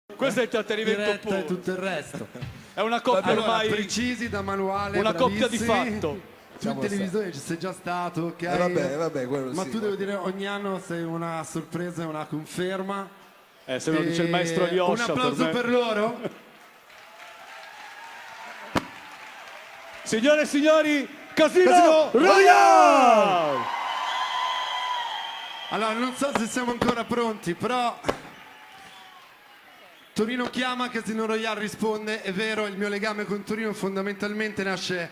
Questo è intrattenimento diretta puro. e tutto il resto. È una coppia Allora, ormai precisi da manuale, una coppia di bravissimi. fatto. Tu in televisione ci sei già stato, ok? Vabbè, quello Ma sì. tu devo dire ogni anno sei una sorpresa e una conferma. Se me lo dice il maestro Un Yosha applauso per loro. Signore e signori, Casino Royale! Allora, non so se siamo ancora pronti, però Torino chiama, Casino Royale risponde. È vero, il mio legame con Torino fondamentalmente nasce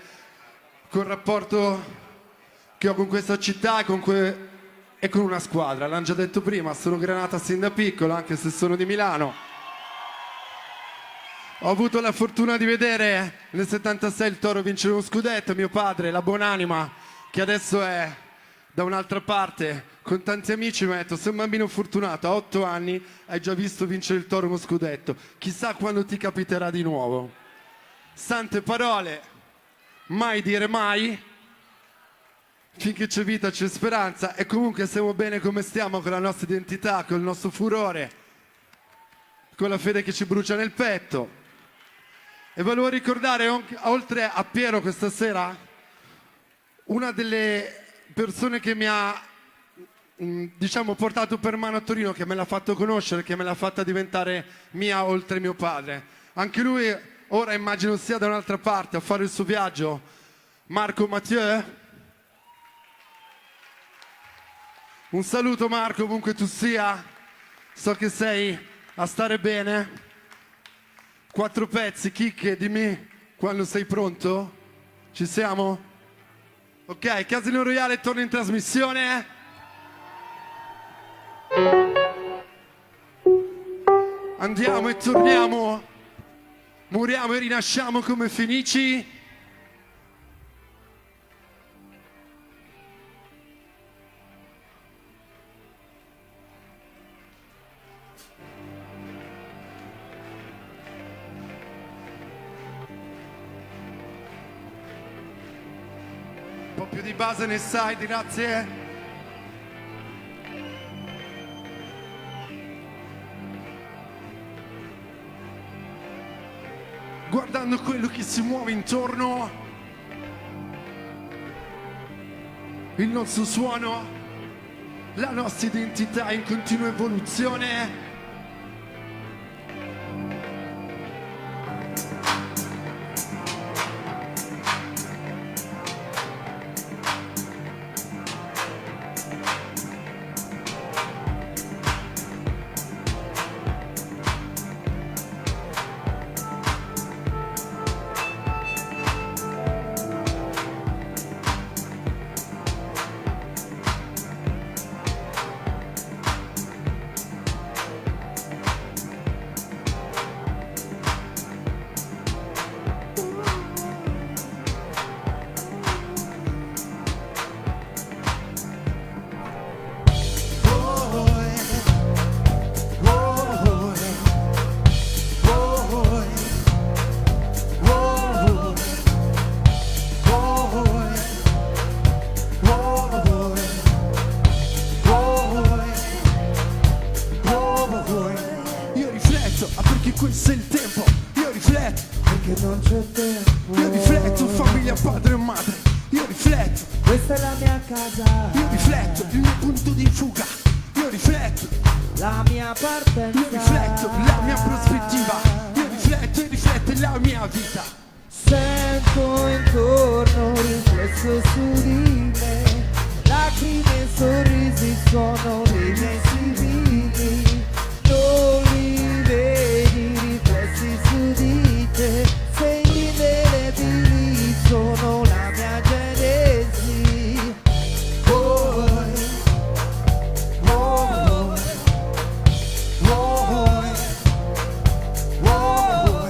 col rapporto che ho con questa città e con una squadra. L'hanno già detto prima, sono granata sin da piccolo, anche se sono di Milano. Ho avuto la fortuna di vedere nel 76 il Toro vincere uno scudetto, mio padre, la buonanima, che adesso è da un'altra parte, con tanti amici mi ha detto: sei un bambino fortunato, a 8 anni hai già visto vincere il Toro uno scudetto, chissà quando ti capiterà di nuovo. Sante parole, mai dire mai, finché c'è vita c'è speranza, e comunque stiamo bene come stiamo, con la nostra identità, con il nostro furore, con la fede che ci brucia nel petto. E volevo ricordare, oltre a Piero questa sera, una delle persone che mi ha portato per mano a Torino, che me l'ha fatto conoscere, che me l'ha fatta diventare mia oltre mio padre. Anche lui ora immagino sia da un'altra parte a fare il suo viaggio. Marco Mathieu. Un saluto Marco, ovunque tu sia. So che sei a stare bene. 4 pezzi, chicche, dimmi quando sei pronto. Ci siamo? Ok, Casino Royale torna in trasmissione. Andiamo e torniamo. Moriamo e rinasciamo come fenici. Un po' più di base nel side, grazie. Guardando quello che si muove intorno, il nostro suono, la nostra identità in continua evoluzione. Perché questo è il tempo, io rifletto, perché non c'è tempo. io rifletto, famiglia, padre e madre, io rifletto, Questa è la mia casa, io rifletto, il mio punto di fuga, io rifletto, la mia partenza. io rifletto, la mia prospettiva, io rifletto e riflette la mia vita. Sento intorno un riflesso su di me, lacrime e sorrisi sono dei miei civili. Non li vedi riflessi su di te, segni indelebili sono la mia genesi. Oh, oh, oh, oh.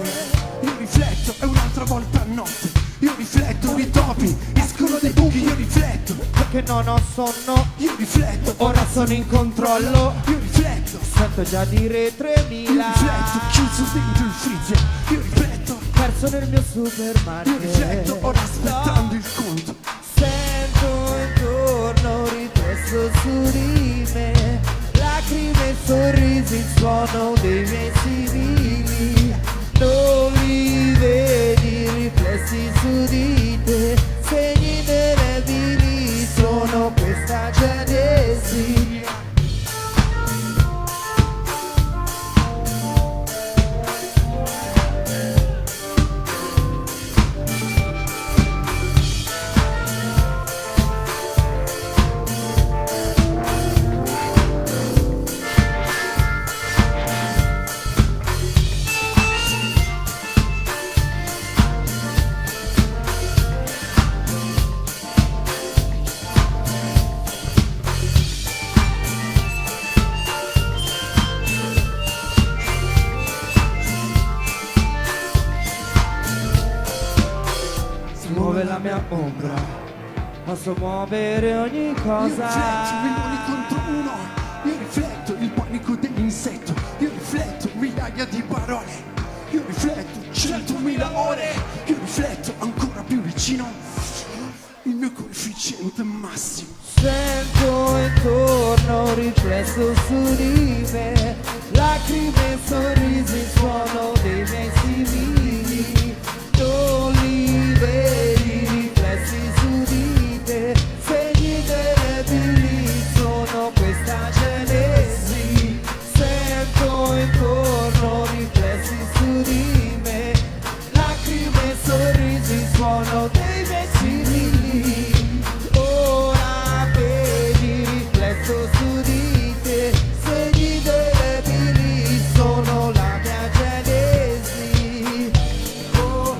Io rifletto e un'altra volta a notte, io rifletto, i topi escono dai buchi, io rifletto, Perché non ho sonno, io rifletto, ora sono in controllo. io rifletto, Sento già dire io 3000, rifletto, chiuso dentro il freezer, io rifletto, perso nel mio supermarket. io rifletto, ora aspettando il conto. Sento intorno un riflesso su di me, lacrime e sorrisi, il suono dei miei civili. come la mia ombra, posso muovere ogni cosa. Io rifletto milioni contro uno, io rifletto il panico dell'insetto, io rifletto migliaia di parole, io rifletto 100.000 ore, io rifletto ancora più vicino il mio coefficiente massimo. Sento intorno un riflesso su di me, lacrime e sorrisi, suono dei miei simili. Non li vedi riflessi su di te, segni indelebili, sono questa genesi. Sento intorno riflessi su di me, lacrime e sorrisi, suono dei miei simili. Ora vedi riflesso su di te, segni indelebili, sono la mia genesi. Oh,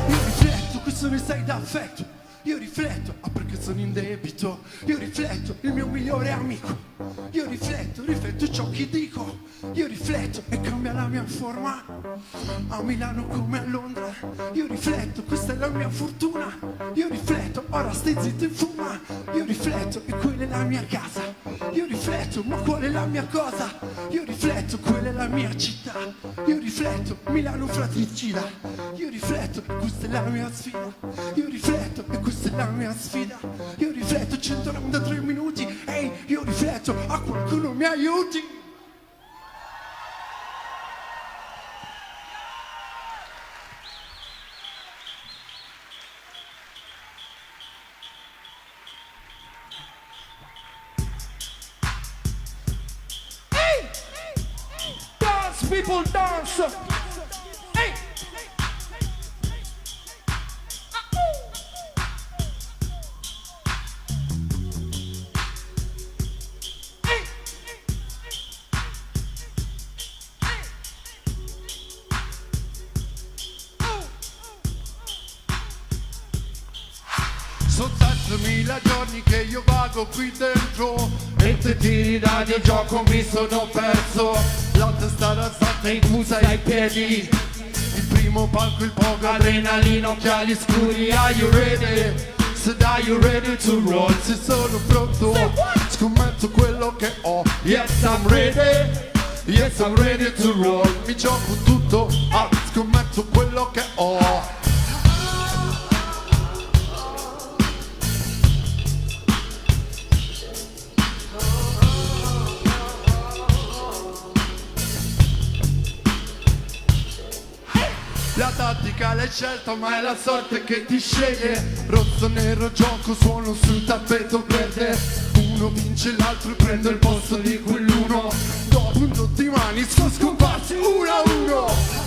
Io rifletto, questo mi sai d'affetto. Io rifletto, perché sono in debito. Io rifletto, il mio migliore amico. Io rifletto ciò che dico. Io rifletto e cambia la mia forma. A Milano come a Londra. Io rifletto, questa è la mia fortuna. Io rifletto, ora stai zitto e fuma. Io rifletto e quella è la mia casa. Io rifletto, ma qual è la mia cosa? Io rifletto, quella è la mia città. Io rifletto, Milano fratricida. Io rifletto, e questa è la mia sfida. Io rifletto, e questa è la mia sfida. Io rifletto, 193 minuti. Ehi, io rifletto, a qualcuno mi aiuti. dance, people dance. Hey. Sono 7.000 giorni che io vago qui dentro e te tiri da di gioco mi sono perso. La testa razzata in cui ai piedi. Il primo palco, il poco adrenalina, occhiali scuri. Are you ready? Said are you ready to roll? Se sono pronto, scommetto quello che ho. Yes I'm ready, yes I'm ready to roll. Mi gioco tutto, scommetto quello che ho. La tattica l'hai scelta ma è la sorte che ti sceglie. Rosso, nero, gioco, suono sul tappeto verde. Uno vince l'altro e prende il posto di quell'uno. Dopo un tot di mani sono scomparsi uno a uno.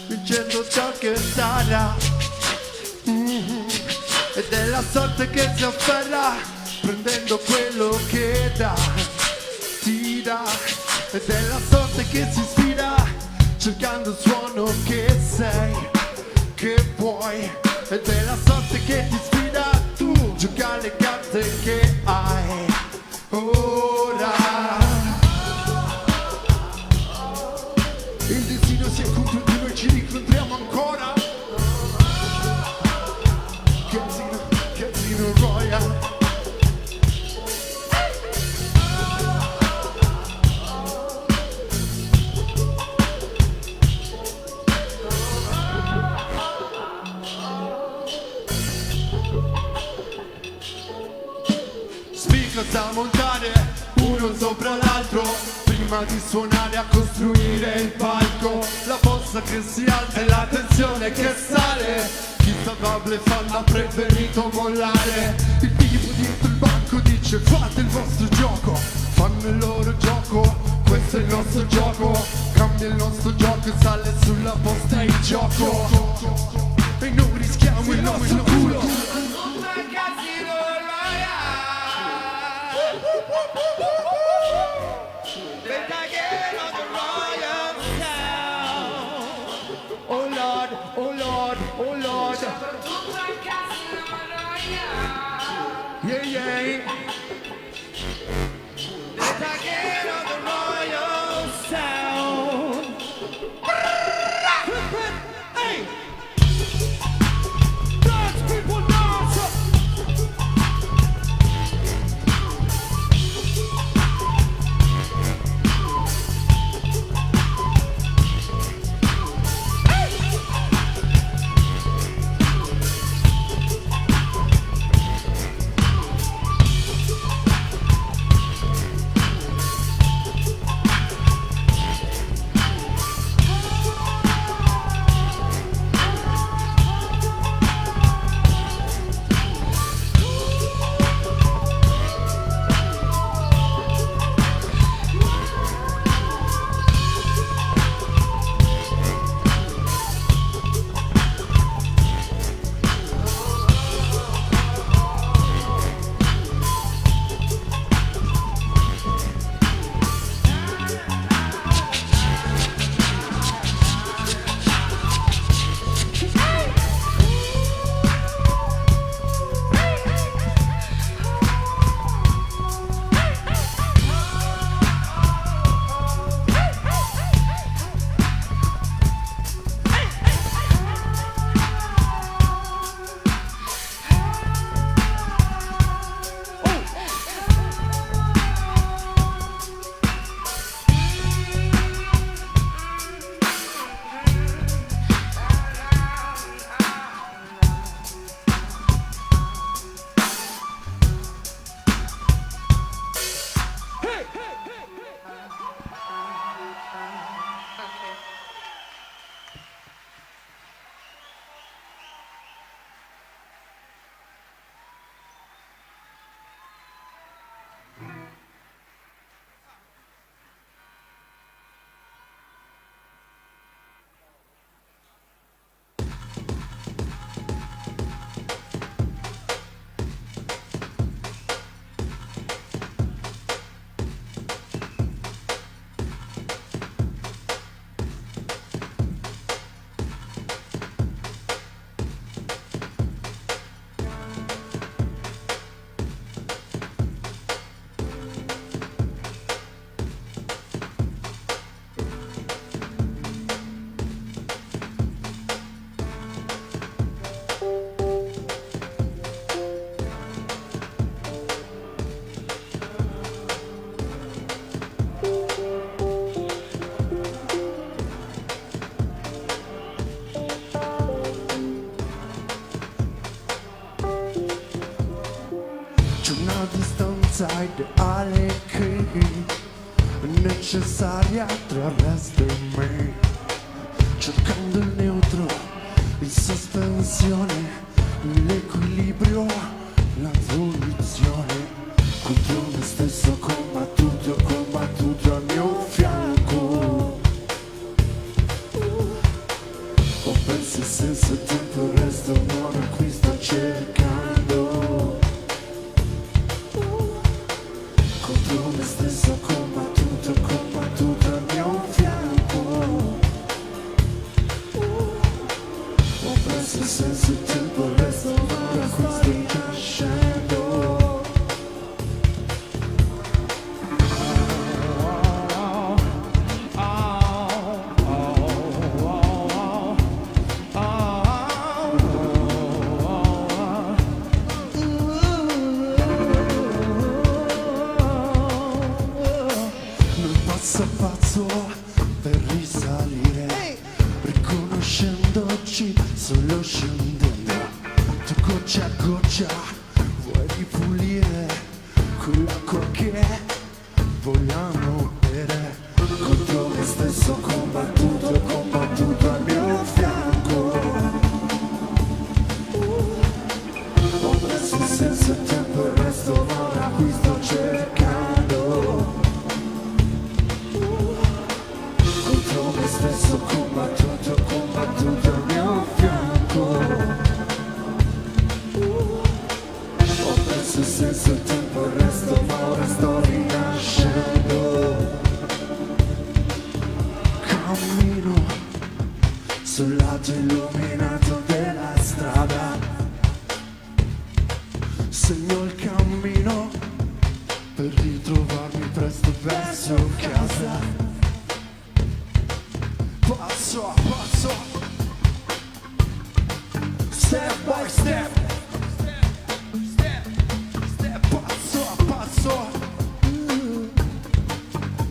Vincendo ciò che sarà, ed è la sorte che si afferra, prendendo quello che dà, ti dà, ed è la sorte che si sfida, cercando il suono che sei, che vuoi, ed è la sorte che ti sfida, tu gioca alle carte che hai, ora. Il destino si è contro di noi, ci rincontriamo ancora. Casino Royal. Speaker da montare, uno sopra l'altro, prima di suonare a costruire il palco. La fossa che si alza e la tensione che sale. Chi stava bleffando ha preferito mollare. Il tipo dietro il banco dice fate il vostro gioco. Fanno il loro gioco, questo è il nostro gioco. Cambia il nostro gioco e sale sulla posta in gioco. e non rischiamo il nostro culo. Oh Lord, oh Lord, oh Lord. Yeah, yeah. Sound. Hey! Dance, people, dance! C'è una distanza ideale che è necessaria tra il resto e me. Cercando il neutro, in sospensione, l'equilibrio, la soluzione. Contro me stesso ho combattuto al mio fianco. Ho perso il senso e tempo, il resto ora qui sto cercando. Contro me stesso ho combattuto al mio fianco. Ho perso il senso e il tempo, il resto ora qui sto crescendo. Pazzo per risalire, riconoscendoci solo scendendo. Tu goccia a goccia vuoi ripulire quell'acqua che vogliamo bere. Contro me stesso ho combattuto al mio fianco. Ho perso il senso e il tempo, il resto ora qui sto cercando. Contro me stesso ho combattuto al mio fianco. cammino sul lato illuminato della strada, segno il cammino per ritrovarmi presto verso casa. Passo a passo, step by step, passo a passo,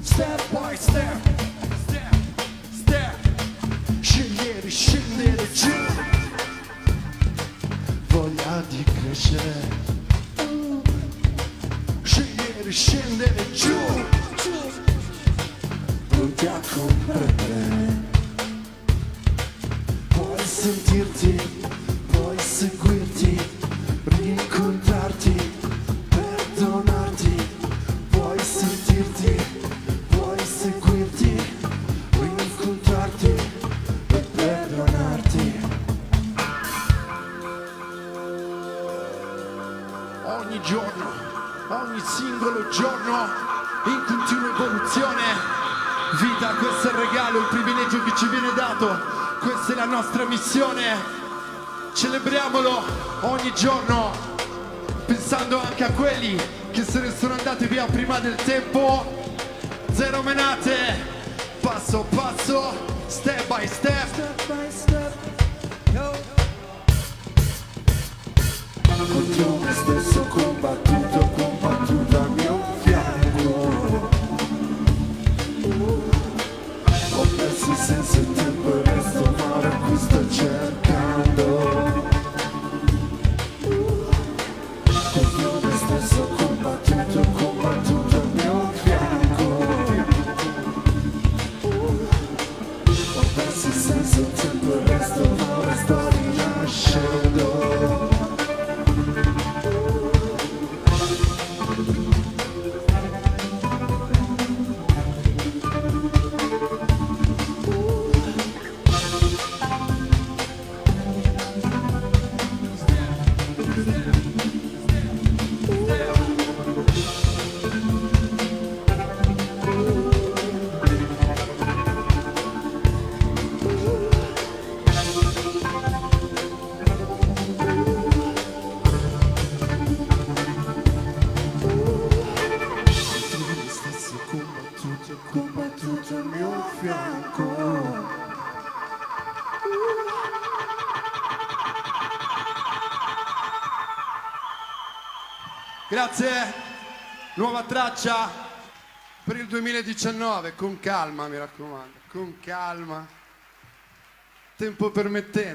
step by step, scegliere, scendere giù, voglia di crescere, scegliere, scendere giù, pronti a comprendere. Puoi sentirti, puoi seguirti, rincontrarti, perdonarti. Puoi sentirti, puoi seguirti, rincontrarti e perdonarti. Ogni giorno, ogni singolo giorno, in continua evoluzione. Vita, questo è il regalo, il privilegio che ci viene dato. Questa è la nostra missione, celebriamolo ogni giorno, pensando anche a quelli che se ne sono andati via prima del tempo. Zero menate, passo passo, step by step, contro me stesso combattuto al mio fianco. Ho perso il senso del tempo e resto male, qui sto cercando. Contro me stesso combattuto al mio fianco. Ho perso il senso del tempo e resto male, sto rinascendo. Combattuto al mio fianco. Grazie, nuova traccia per il 2019, con calma mi raccomando, con calma, tempo permettendo.